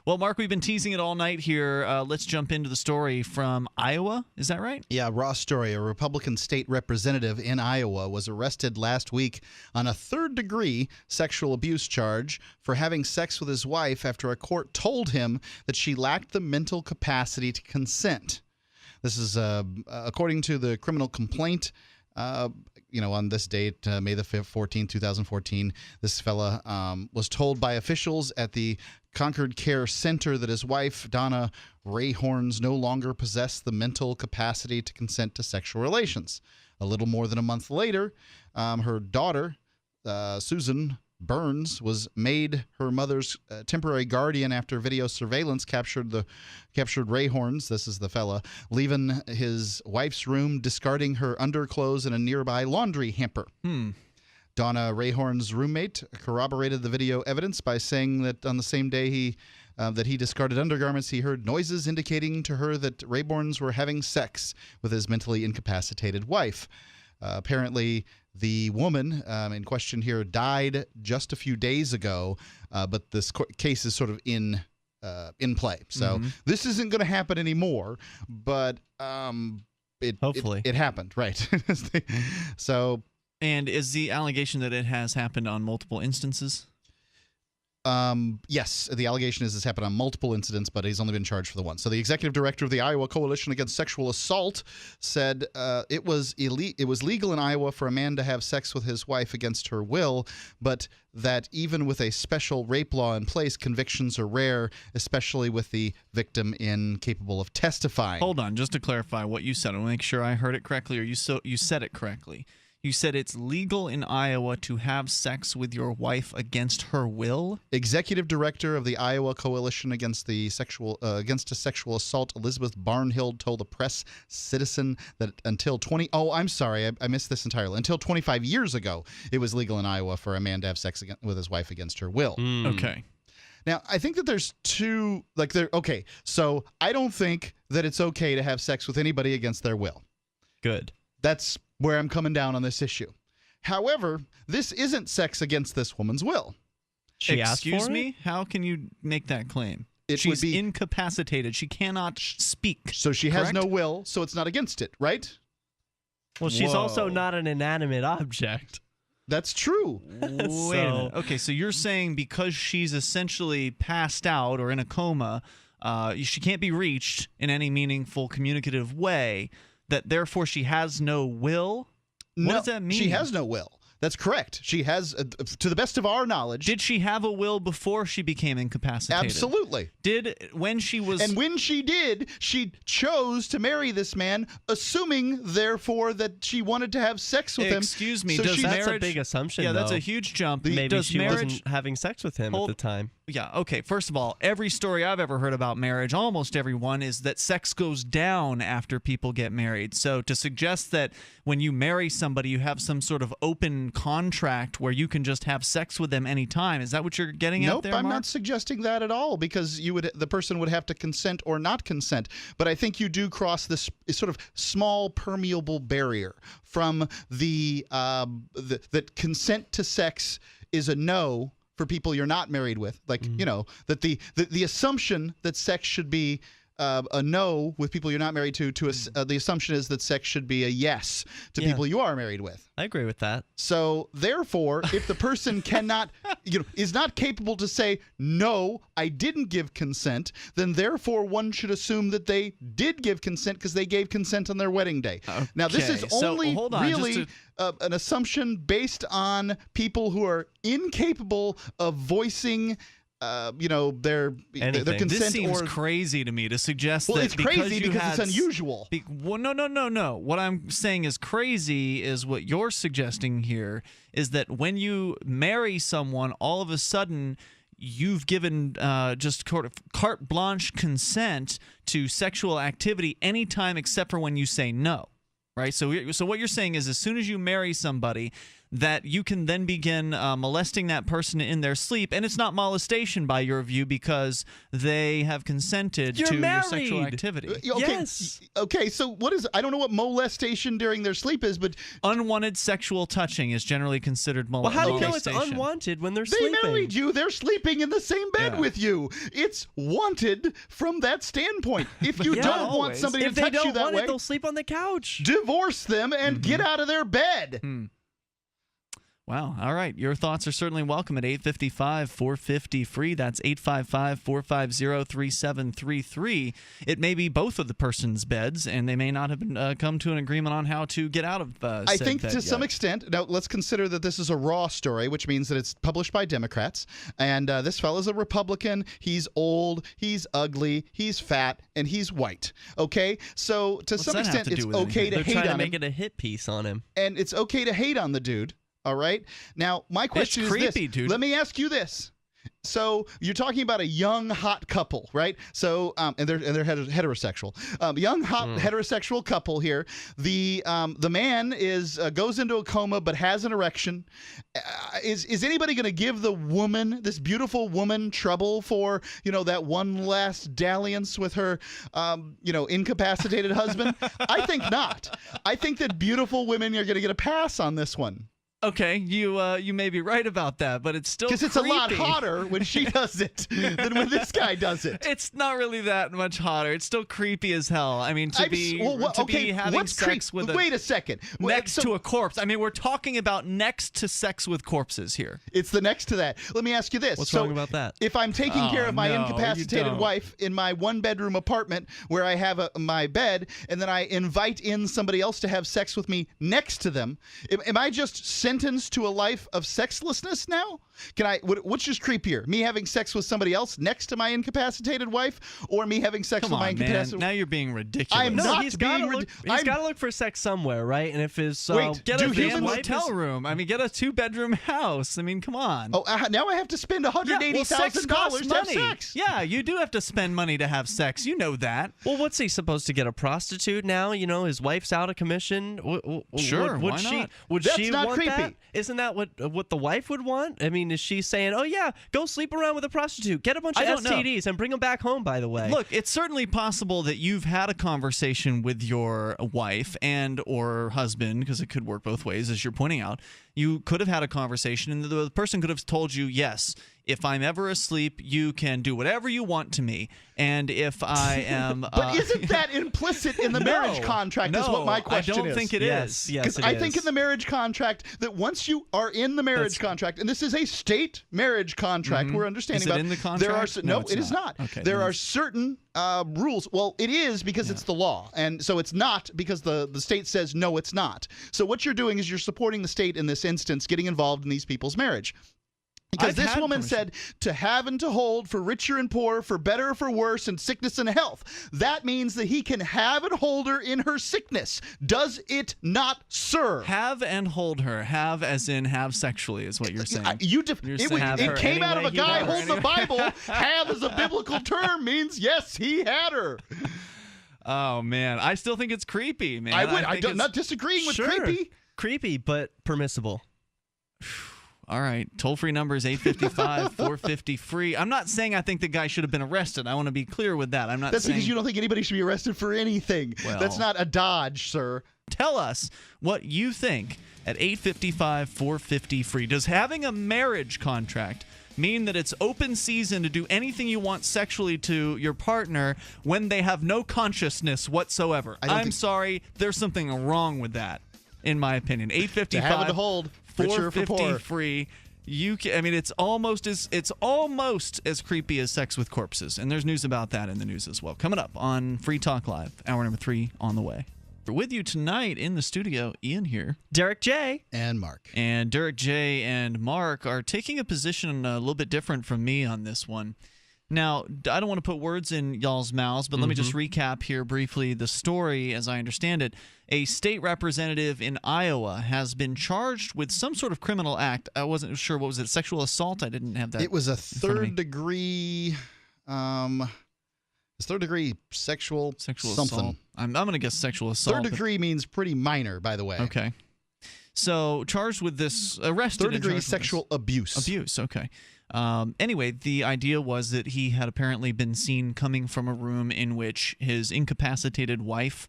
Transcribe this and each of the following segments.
Well, Mark, we've been teasing it all night here. Let's jump into the story from Iowa. Is that right? Yeah, raw story. A Republican state representative in Iowa was arrested last week on a third-degree sexual abuse charge for having sex with his wife after a court told him that she lacked the mental capacity to consent. This is according to the criminal complaint. On this date, May the 5th, 14, 2014, this fella was told by officials at the Concord Care Center that his wife, Donna Rayhons, no longer possessed the mental capacity to consent to sexual relations. A little more than a month later, her daughter, Susan Burns, was made her mother's temporary guardian after video surveillance captured Rayhons, this is the fella, leaving his wife's room, discarding her underclothes in a nearby laundry hamper. Donna Rayhorn's roommate corroborated the video evidence by saying that on the same day that he discarded undergarments, he heard noises indicating to her that Rayhorns were having sex with his mentally incapacitated wife. Apparently, the woman in question here died just a few days ago, but this case is sort of in play. So this isn't going to happen anymore, but hopefully it happened, right? So. And is the allegation that it has happened on multiple instances? Yes, the allegation is this happened on multiple incidents, but he's only been charged for the one. So the executive director of the Iowa Coalition Against Sexual Assault said it was legal in Iowa for a man to have sex with his wife against her will, but that even with a special rape law in place, convictions are rare, especially with the victim incapable of testifying. Hold on, just to clarify what you said. I want to make sure I heard it correctly, or you said it correctly. You said it's legal in Iowa to have sex with your wife against her will? Executive director of the Iowa Coalition Against a Sexual Assault, Elizabeth Barnhill, told the Press Citizen that until 25 years ago, it was legal in Iowa for a man to have sex with his wife against her will. Okay. Now, I think that there's two, okay, so I don't think that it's okay to have sex with anybody against their will. Good. That's where I'm coming down on this issue. However, this isn't sex against this woman's will. Excuse me? How can you make that claim? She's incapacitated. She cannot speak. So she has no will, so it's not against it, right? Well, she's also not an inanimate object. That's true. Wait a minute. Okay, so you're saying because she's essentially passed out or in a coma, she can't be reached in any meaningful communicative way, that therefore she has no will? What does that mean? She has no will. That's correct. She has, to the best of our knowledge. Did she have a will before she became incapacitated? Absolutely. When she did, she chose to marry this man, assuming, therefore, that she wanted to have sex with him. Excuse me. So that's a big assumption, Yeah, though. that's a huge jump. Maybe she wasn't having sex with him at the time. Yeah, okay. First of all, every story I've ever heard about marriage, almost everyone, is that sex goes down after people get married. So to suggest that when you marry somebody, you have some sort of open contract where you can just have sex with them anytime, is that what you're getting at there, Nope, I'm Mark? not suggesting that at all, because the person would have to consent or not consent. But I think you do cross this sort of small permeable barrier from that consent to sex is a no for people you're not married with, that the assumption that sex should be a no with people you're not married to the assumption is that sex should be a yes to people you are married with. I agree with that. So therefore, if the person cannot, is not capable to say, no, I didn't give consent, then therefore one should assume that they did give consent because they gave consent on their wedding day. Okay. Now, this is only really an assumption based on people who are incapable of voicing their consent. This seems crazy to me to suggest that it's crazy because it's unusual. No. What I'm saying is crazy is what you're suggesting here is that when you marry someone, all of a sudden you've given just sort of carte blanche consent to sexual activity anytime except for when you say no. Right? So what you're saying is as soon as you marry somebody, that you can then begin molesting that person in their sleep, and it's not molestation by your view because they have consented to your sexual activity. Okay, Yes. Okay, so what is? I don't know what molestation during their sleep is, but Unwanted sexual touching is generally considered Well, how do you know it's molestation. unwanted when they're they sleeping? married you. They're sleeping in the same bed Yeah. with you. It's wanted from that standpoint. If you Yeah. don't Not want always. somebody If to they touch you don't that want way, it, they'll sleep on the couch. divorce them and get out of their bed. Wow. All right. Your thoughts are certainly welcome at 855-450-FREE. That's 855-450-3733. It may be both of the person's beds, and they may not have come to an agreement on how to get out of I said think bed to yet. some extent. Now, let's consider that this is a raw story, which means that it's published by Democrats. And this fellow's a Republican. He's old. He's ugly. He's fat. And he's white. Okay? So, to What's some that have extent, to it's do with okay to They're hate trying to on make him. it a hit piece on him. And it's okay to hate on the dude. All right? Now, my question is creepy, this. dude. Let me ask you this. So you're talking about a young hot couple, right? So and they're heterosexual, young hot heterosexual couple here. The man is goes into a coma but has an erection. Is anybody going to give the woman, this beautiful woman, trouble for that one last dalliance with her incapacitated husband? I think not. I think that beautiful women are going to get a pass on this one. Okay, you may be right about that, but it's still Because it's a lot creepy. hotter when she does it than when this guy does it. It's not really that much hotter. It's still creepy as hell. I mean, to be having what's sex with Wait a second. next So to a corpse. I mean, we're talking about next to sex with corpses here. it's the next to that. Let me ask you this. What's So wrong about that? If I'm taking care of my no, you incapacitated don't. wife in my one-bedroom apartment where I have my bed, and then I invite in somebody else to have sex with me next to them, am I just sentenced to a life of sexlessness now? What's just creepier? Me having sex with somebody else next to my incapacitated wife, or me having sex Come with my on, man. incapacitated Now you're being ridiculous. I'm No, not he's being got to rid- look. He's I'm- got to look for sex somewhere, right? And if his Wait, Get do a damn humans- hotel room. I mean, get a 2-bedroom house. I mean, come on. Oh, now I have to spend $180,000 to have sex. Yeah, you do have to spend money to have sex. You know that. Well, what's he supposed to get, a prostitute now? His wife's out of commission. Sure, would why she? not? Would That's she not want creepy. that? Isn't that what the wife would want? I mean, is she saying, "Oh yeah, go sleep around with a prostitute, get a bunch I of don't know. STDs, and bring them back home"? By the way, Look, it's certainly possible that you've had a conversation with your wife and or husband, because it could work both ways, as you're pointing out. You could have had a conversation, and the person could have told you, yes, if I'm ever asleep, you can do whatever you want to me. And if I am... But isn't that implicit in the marriage contract is what my question is. I don't think it is. Yes, Because it I is. think in the marriage contract that once you are in the marriage contract, and this is a state marriage contract, we're understanding Is it about. in the There are contract? no, No, it's it is not. not. Okay, There then are certain rules. Well, it is because it's the law, and so it's not because the state says no, it's not. So what you're doing is you're supporting the state in this instance, getting involved in these people's marriage. Because I've this had woman permission. said to have and to hold, for richer and poor, for better or for worse, and sickness and health. That means that he can have and hold her in her sickness. Does it not, sir? Have and hold her. Have as in have sexually is what you're saying. You're saying have it her came out of a any way guy he holding the Bible. Have as a biblical term means yes, he had her. Oh, man. I still think it's creepy, man. I'm think not disagreeing with Sure. creepy. but permissible. All right. Toll-free number is 855-450-FREE. I'm not saying I think the guy should have been arrested. I want to be clear with that. I'm not That's saying... because you don't think anybody should be arrested for anything. Well- That's not a dodge, sir. Tell us what you think at 855-450-FREE. Does having a marriage contract mean that it's open season to do anything you want sexually to your partner when they have no consciousness whatsoever? I'm sorry. There's something wrong with that, in my opinion. 855 To have and to hold. Richer for poor. 450-FREE. It's almost as creepy as sex with corpses, and there's news about that in the news as well. Coming up on Free Talk Live, hour number 3 on the way. With you tonight in the studio, Ian here. Derek J. And Mark. And Derek J. and Mark are taking a position a little bit different from me on this one. Now, I don't want to put words in y'all's mouths, but let me just recap here briefly the story as I understand it. A state representative in Iowa has been charged with some sort of criminal act. I wasn't sure. What was it? Sexual assault? I didn't have that. It was a in front of me. third degree. It's third degree sexual Sexual something. assault. I'm going to guess sexual assault. Third degree means pretty minor, by the way. Okay. So charged with this, arrested. Third-degree sexual abuse. Abuse, okay. Anyway, the idea was that he had apparently been seen coming from a room in which his incapacitated wife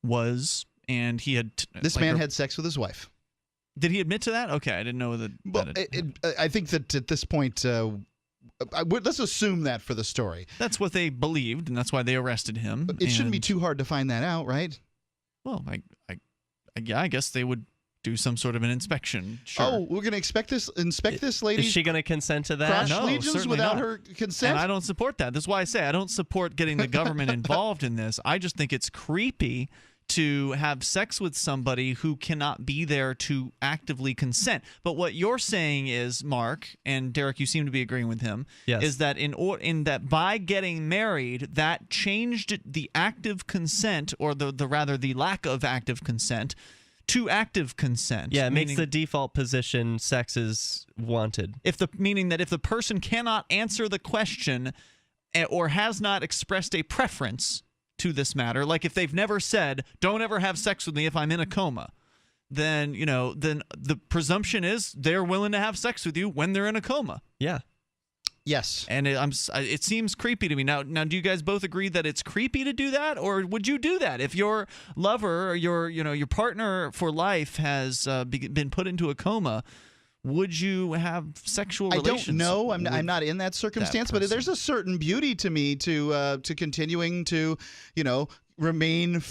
was, and he had... This man had sex with his wife. Did he admit to that? Okay, I didn't know that. Well, I think that at this point, let's assume that for the story. That's what they believed, and that's why they arrested him. It shouldn't be too hard to find that out, right? Well, I guess they would do some sort of an inspection. Sure. Oh, we're going to inspect this lady? Is she going to consent to that? Crotch No, legions certainly without not. her consent? And I don't support that. That's why I say I don't support getting the government involved in this. I just think it's creepy to have sex with somebody who cannot be there to actively consent. But what you're saying is, Mark, and Derek, you seem to be agreeing with him, Yes. is that in that by getting married, that changed the active consent, or the rather the lack of active consent, to active consent. Yeah, it makes meaning the default position sex is wanted. meaning that if the person cannot answer the question or has not expressed a preference to this matter, like if they've never said, don't ever have sex with me if I'm in a coma, then the presumption is they're willing to have sex with you when they're in a coma. Yeah. Yes. And it seems creepy to me. Now, do you guys both agree that it's creepy to do that, or would you do that if your lover or your partner for life has been put into a coma? Would you have sexual relations? I don't know. I'm not in that circumstance, but there's a certain beauty to me to continuing to, remain,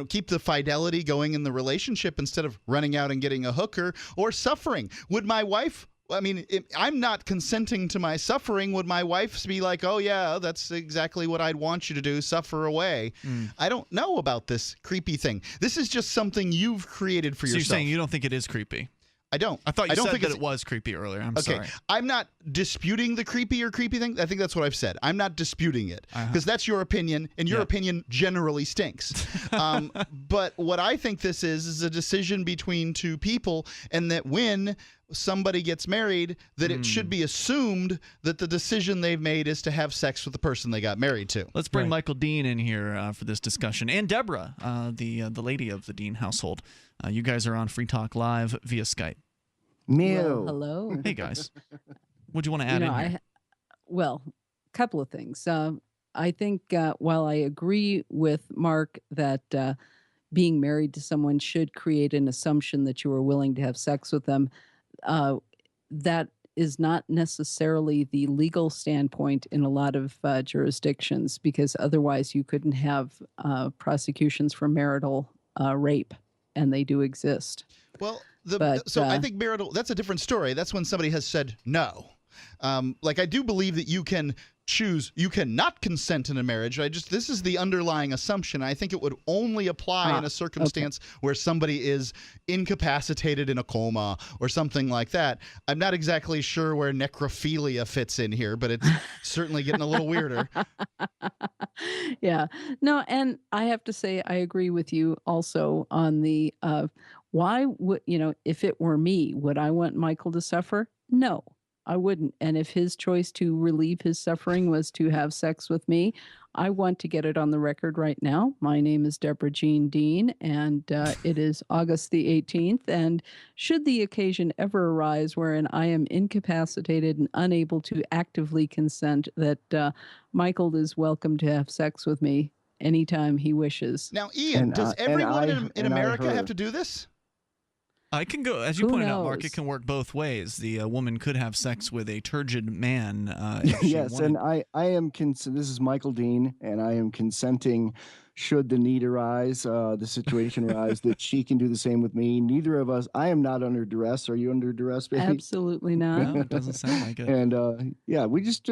keep the fidelity going in the relationship instead of running out and getting a hooker or suffering. Would my wife? I mean, if I'm not consenting to my suffering, would my wife be like, oh, yeah, that's exactly what I'd want you to do, suffer away? I don't know about this creepy thing. This is just something you've created for yourself. So you're saying you don't think it is creepy? I don't. I thought you don't said think that it was creepy earlier. I'm okay. sorry. I'm not disputing the creepy thing. I think that's what I've said. I'm not disputing it because that's your opinion, and your opinion generally stinks. But what I think this is a decision between two people, and that when somebody gets married, that it should be assumed that the decision they've made is to have sex with the person they got married to. Let's bring Michael Dean in here for this discussion, and Deborah, the lady of the Dean household. You guys are on Free Talk Live via Skype. Well, hello. Hey, guys. What do you want to add in here? Well, a couple of things. I think while I agree with Mark that being married to someone should create an assumption that you are willing to have sex with them, that is not necessarily the legal standpoint in a lot of jurisdictions, because otherwise you couldn't have prosecutions for marital rape, and they do exist. Well, I think marital, that's a different story. That's when somebody has said no. I do believe that you can choose, you cannot consent in a marriage. This is the underlying assumption. I think it would only apply in a circumstance where somebody is incapacitated in a coma or something like that. I'm not exactly sure where necrophilia fits in here, but it's certainly getting a little weirder. Yeah. No, and I have to say I agree with you also on the why would, if it were me, would I want Michael to suffer? No, I wouldn't. And if his choice to relieve his suffering was to have sex with me, I want to get it on the record right now. My name is Deborah Jean Dean, and it is August the 18th. And should the occasion ever arise wherein I am incapacitated and unable to actively consent, that Michael is welcome to have sex with me anytime he wishes. Now, Ian, does everyone in America have to do this? I can go, as you pointed out, Mark, knows? it can work both ways. The woman could have sex with a turgid man. Yes, and I am, this is Michael Dean, and I am consenting, should the need arise, the situation arise, that she can do the same with me. Neither of us, I am not under duress. Are you under duress, baby? Absolutely not. No, it doesn't sound like it. And we just,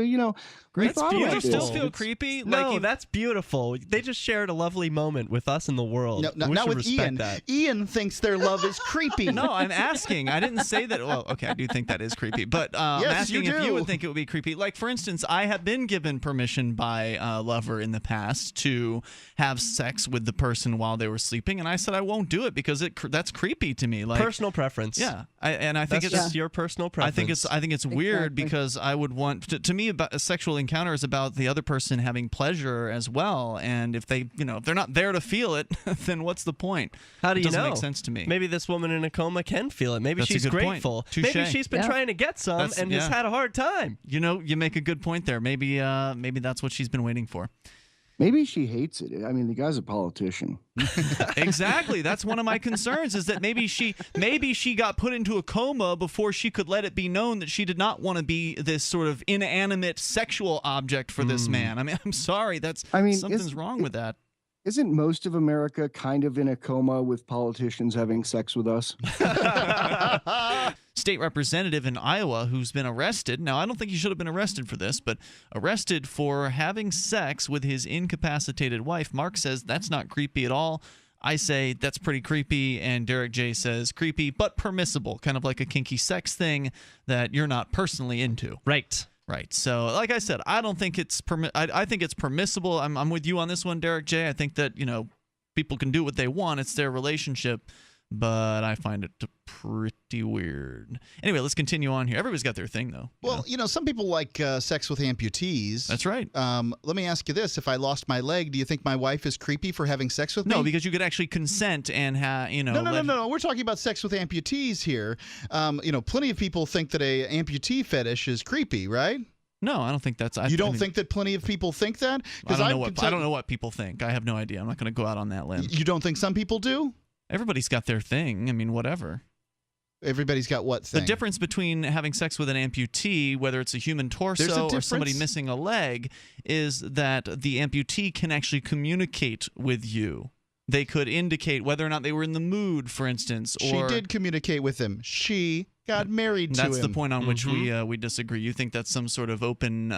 Great. thought Do you about still this. feel creepy? No, that's beautiful. They just shared a lovely moment with us in the world. No, we not should with respect Ian. that. Ian thinks their love is creepy. No, I'm asking. I didn't say that. Well, okay, I do think that is creepy. But I'm Yes, asking you if you do. would think it would be creepy. Like, for instance, I have been given permission by a lover in the past to have have sex with the person while they were sleeping, and I said I won't do it because that's creepy to me. Like Personal preference. Yeah, I think That's it's just your personal preference. I think it's weird Exactly. because I would want to me about a sexual encounter is about the other person having pleasure as well, and if they if they're not there to feel it, then what's the point? How do It you doesn't know? make sense to me. Maybe this woman in a coma can feel it. Maybe That's a she's good point. grateful. Touche. Maybe she's been Yeah. trying to get some That's- and has yeah. had a hard time. You make a good point there. Maybe that's what she's been waiting for. Maybe she hates it. I mean, the guy's a politician. Exactly. That's one of my concerns is that maybe she got put into a coma before she could let it be known that she did not want to be this sort of inanimate sexual object for this man. I mean, I'm sorry. Something's wrong with that. Isn't most of America kind of in a coma with politicians having sex with us? State representative in Iowa who's been arrested. Now, I don't think he should have been arrested for this, but arrested for having sex with his incapacitated wife. Mark says that's not creepy at all. I say that's pretty creepy, and Derek J says creepy but permissible, kind of like a kinky sex thing that you're not personally into. Right. Right. So, like I said, I don't think it's I think it's permissible. I'm with you on this one, Derek J. I think that, people can do what they want. It's their relationship, but I find it pretty weird. Anyway, let's continue on here. Everybody's got their thing, though. Well, some people like sex with amputees. That's right. Let me ask you this. If I lost my leg, do you think my wife is creepy for having sex with me? No, because you could actually consent and No. We're talking about sex with amputees here. Plenty of people think that a amputee fetish is creepy, right? No, I don't think that's. You don't think that plenty of people think that? I don't know what people think. I have no idea. I'm not going to go out on that limb. You don't think some people do? Everybody's got their thing. I mean, whatever. Everybody's got what thing? The difference between having sex with an amputee, whether it's a human torso or somebody missing a leg, is that the amputee can actually communicate with you. They could indicate whether or not they were in the mood, for instance. She did communicate with him. She got married to him. That's the point on which we disagree. You think that's some sort of open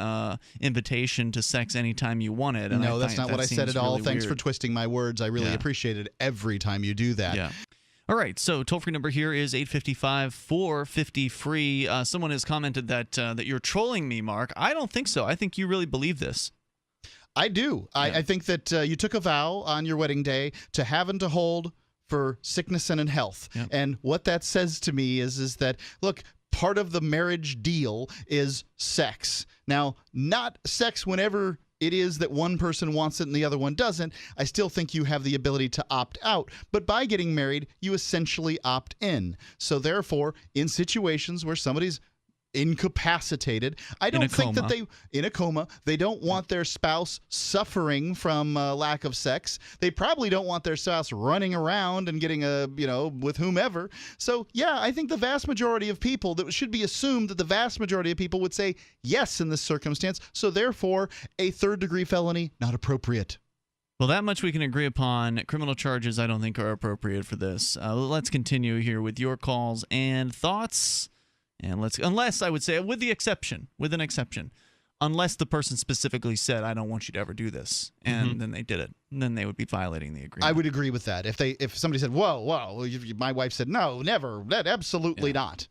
invitation to sex anytime you want it. And no, that's not what I said at all. Really Thanks weird. for twisting my words. I really appreciate it every time you do that. Yeah. All right, so toll-free number here is 855-450-FREE. Someone has commented that you're trolling me, Mark. I don't think so. I think you really believe this. I do. Yeah. I think that you took a vow on your wedding day to have and to hold for sickness and in health. Yep. And what that says to me is that, look, part of the marriage deal is sex. Now, not sex whenever it is that one person wants it and the other one doesn't. I still think you have the ability to opt out. But by getting married, you essentially opt in. So therefore, in situations where somebody's incapacitated, I don't think that in a coma, they don't want their spouse suffering from lack of sex. They probably don't want their spouse running around and getting with whomever. So yeah, I think the vast majority of people, that should be assumed that the vast majority of people would say yes in this circumstance. So therefore, a third-degree felony, not appropriate. Well, that much we can agree upon. Criminal charges I don't think are appropriate for this. Let's continue here with your calls and thoughts. And unless I would say with an exception, unless the person specifically said, I don't want you to ever do this, and then they did it, and then they would be violating the agreement. I would agree with that. If somebody said, whoa, my wife said, no, never, absolutely not.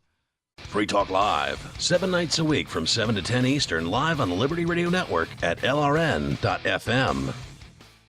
Free Talk Live, 7 nights a week from 7 to 10 Eastern, live on the Liberty Radio Network at LRN.FM.